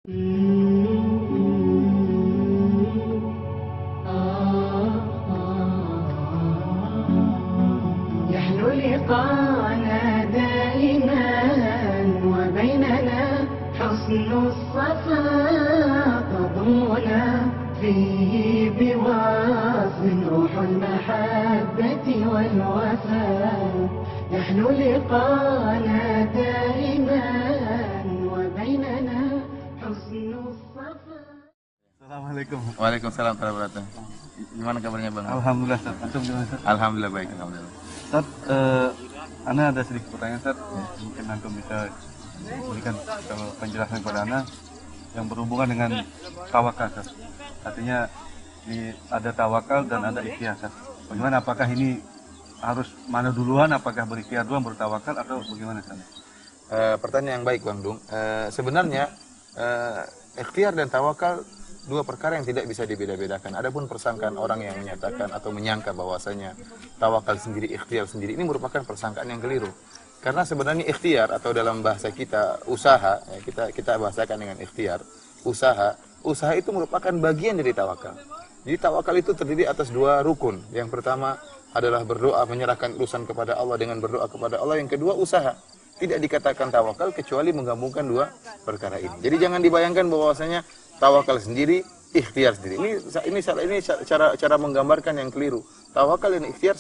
يحلو لقانا دائما وبيننا حسن الصفاء تضمنا فيه بواصل روح المحبة والوفاء يحلو لقانا دائما وبيننا حسن الصفاء. Assalamualaikum. Waalaikumsalam warahmatullahi wabarakatuh. Gimana kabarnya Bang? Alhamdulillah, Ustaz. Antum gimana, Ustaz? Alhamdulillah baik, alhamdulillah. Ustaz, Ana ada sedikit pertanyaan, Ustaz. Mungkin antum bisa berikan kalau penjelasan kepada Ana yang berhubungan dengan tawakal, Ustaz. Artinya ada tawakal dan ada ikhtiar, Ustaz. Bagaimana, apakah ini harus mana duluan, apakah berikhtiar duluan baru tawakal atau bagaimana, Ustaz? Pertanyaan yang baik Bang Dung. Sebenarnya ikhtiar dan tawakal dua perkara yang tidak bisa dibeda-bedakan. Adapun persangkaan orang yang menyatakan atau menyangka bahwasanya tawakal sendiri, ikhtiar sendiri, ini merupakan persangkaan yang keliru. Karena sebenarnya ikhtiar atau dalam bahasa kita usaha, ya, kita bahasakan dengan ikhtiar, usaha itu merupakan bagian dari tawakal. Jadi tawakal itu terdiri atas dua rukun. Yang pertama adalah berdoa, menyerahkan urusan kepada Allah dengan berdoa kepada Allah. Yang kedua usaha. Tidak dikatakan tawakal kecuali menggabungkan dua perkara ini. Jadi jangan dibayangkan bahwasanya tawakal sendiri, ikhtiar sendiri. Ini cara menggambarkan yang keliru. Tawakal dan ikhtiar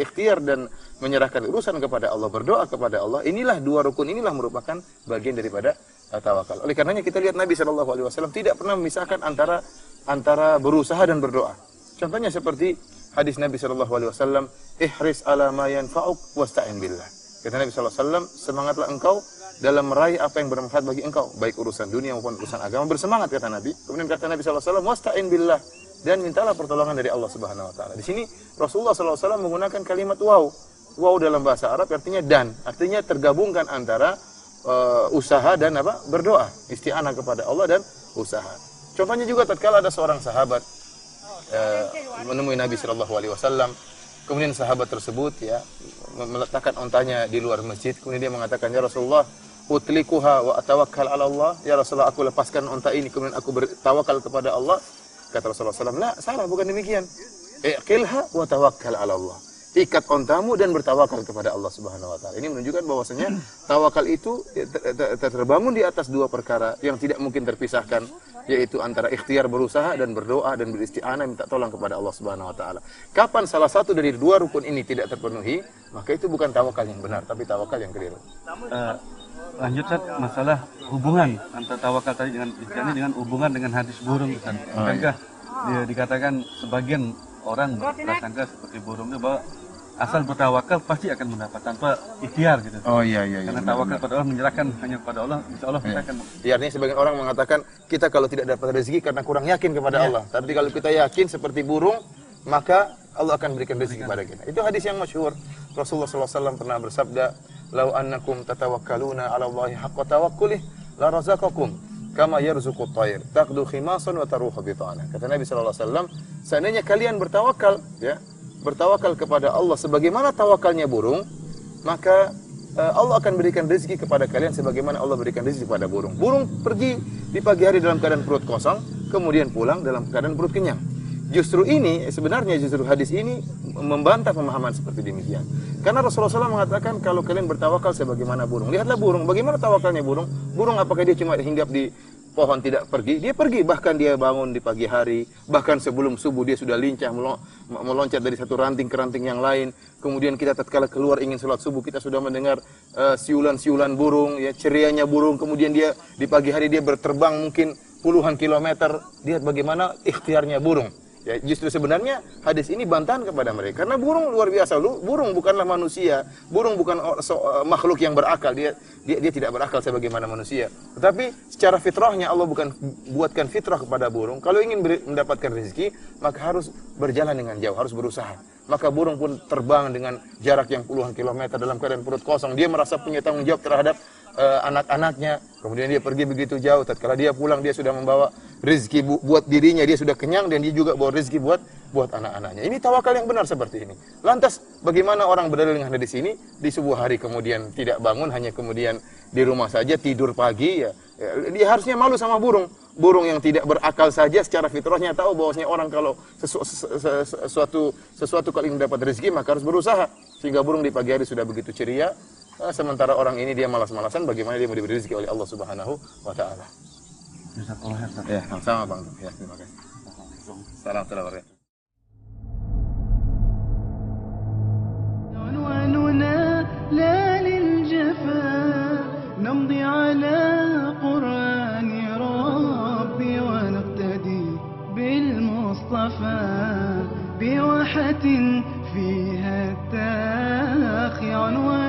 ikhtiar dan menyerahkan urusan kepada Allah, berdoa kepada Allah. Inilah dua rukun, inilah merupakan bagian daripada tawakal. Oleh karenanya kita lihat Nabi SAW tidak pernah memisahkan antara berusaha dan berdoa. Contohnya seperti hadis Nabi SAW, ihris ala ma yanfa'uk wasta'in billah. Kata Nabi SAW, semangatlah engkau dalam meraih apa yang bermanfaat bagi engkau, baik urusan dunia maupun urusan agama. Bersemangat, kata Nabi. Kemudian kata Nabi SAW, wasta'in billah, dan mintalah pertolongan dari Allah Subhanahu Wa Taala. Di sini Rasulullah SAW menggunakan kalimat waw. Waw dalam bahasa Arab artinya dan, artinya tergabungkan antara usaha dan berdoa, isti'anah kepada Allah dan usaha. Contohnya juga tatkala ada seorang sahabat menemui Nabi SAW. Kemudian sahabat tersebut meletakkan ontanya di luar masjid. Kemudian dia mengatakan, ya Rasulullah, utlikuha wa atawakkal ala Allah. Ya Rasulullah, aku lepaskan onta ini kemudian aku bertawakal kepada Allah. Kata Rasulullah SAW, nah salah, bukan demikian. Iqilha wa tawakkal ala Allah. Ikat ontamu dan bertawakal kepada Allah Subhanahu Wa Taala. Ini menunjukkan bahwasanya tawakal itu terbangun di atas dua perkara yang tidak mungkin terpisahkan, yaitu antara ikhtiar berusaha dan berdoa dan beristi'anah minta tolong kepada Allah Subhanahu Wa Taala. Kapan salah satu dari dua rukun ini tidak terpenuhi, maka itu bukan tawakal yang benar, tapi tawakal yang keliru. Lanjut, Ustaz, masalah hubungan antara tawakal tadi dengan isti'anah dengan hubungan dengan hadis burung, Ustaz. Bukankah dikatakan sebagian orang berprasangka seperti burung itu bahwa asal bertawakal pasti akan mendapat tanpa ikhtiar gitu. Oh iya. Karena tawakal pada Allah, menyerahkan hanya kepada Allah, insya Allah kita akan. Ya, artinya sebagian orang mengatakan kita kalau tidak dapat rezeki karena kurang yakin kepada Allah. Tapi kalau kita yakin seperti burung, maka Allah akan berikan rezeki kepada kita. Itu hadis yang masyhur. Rasulullah SAW pernah bersabda, "Lau annakum tatawakkaluna 'ala Allahi haqqa tawakkulih, la razaqakum kama yarzuqut thair, taqdu khimasan wa taruhu bitana." Kata Nabi SAW, seandainya kalian bertawakal, bertawakal kepada Allah sebagaimana tawakalnya burung, maka Allah akan berikan rezeki kepada kalian sebagaimana Allah berikan rezeki kepada burung. Burung pergi di pagi hari dalam keadaan perut kosong, kemudian pulang dalam keadaan perut kenyang. Justru hadis ini membantah pemahaman seperti demikian. Karena Rasulullah SAW mengatakan kalau kalian bertawakal sebagaimana burung. Lihatlah burung, bagaimana tawakalnya burung? Burung apakah dia cuma hinggap di pohon tidak pergi? Dia pergi, bahkan dia bangun di pagi hari, bahkan sebelum subuh dia sudah lincah meloncat dari satu ranting ke ranting yang lain. Kemudian kita tatkala keluar ingin sholat subuh, kita sudah mendengar siulan-siulan burung, cerianya burung. Kemudian dia di pagi hari dia berterbang mungkin puluhan kilometer. Lihat bagaimana ikhtiarnya burung. Ya, justru sebenarnya hadis ini bantahan kepada mereka. Karena burung luar biasa. Burung bukanlah manusia. Burung bukan makhluk yang berakal. Dia tidak berakal sebagaimana manusia. Tetapi secara fitrahnya Allah bukan buatkan fitrah kepada burung. Kalau ingin mendapatkan rezeki, maka harus berjalan dengan jauh, harus berusaha. Maka burung pun terbang dengan jarak yang puluhan kilometer dalam keadaan perut kosong. Dia merasa punya tanggung jawab terhadap anak-anaknya. Kemudian dia pergi begitu jauh. Tatkala dia pulang, dia sudah membawa rezeki buat dirinya, dia sudah kenyang dan dia juga bawa rezeki buat anak-anaknya. Ini tawakal yang benar seperti ini. Lantas bagaimana orang berdalil dengan hadis ini di sebuah hari kemudian tidak bangun, hanya kemudian di rumah saja tidur pagi Dia harusnya malu sama burung. Burung yang tidak berakal saja secara fitrahnya tahu bahwasanya orang kalau sesuatu kalau ingin dapat rezeki maka harus berusaha. Sehingga burung di pagi hari sudah begitu ceria, sementara orang ini dia malas-malasan, bagaimana dia mau diberi rezeki oleh Allah Subhanahu wa taala. Ya, sama Bang. Ya, terima kasih. Salam warahmatullahi wabarakatuh. عنواننا لا للجفاء نمضي على قرآن ربي ونقتدي بالمصطفى بواحة فيها التاخي عنوان